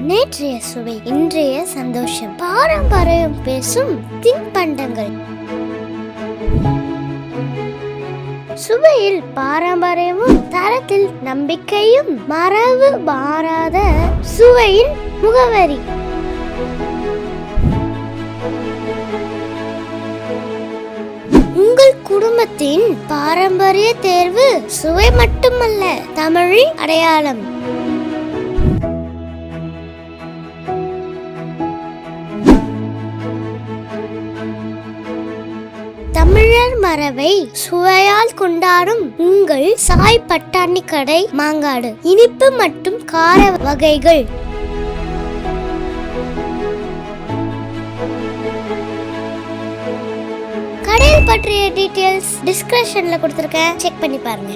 நேற்றைய சுவை இன்றைய சந்தோஷம். பாரம்பரியம் பேசும் தின்பண்டங்கள். சுவையில் பாரம்பரியமும் தரத்தில் நம்பிக்கையும் மரபு மாறாத சுவையின் முகவரி. உங்கள் குடும்பத்தின் பாரம்பரிய தேர்வு சுவை மட்டுமல்ல, தமிழின் அடையாளம். தமிழர் மரபை சுவையால் கொண்டாடும் உங்கள் சாய் பட்டாணி கடை மாங்காடு. இனிப்பு மற்றும் கார வகைகள். கடையில் பற்றிய டீடைல்ஸ் டிஸ்கிரிப்ஷன்ல கொடுத்திருக்கேன், செக் பண்ணி பாருங்க.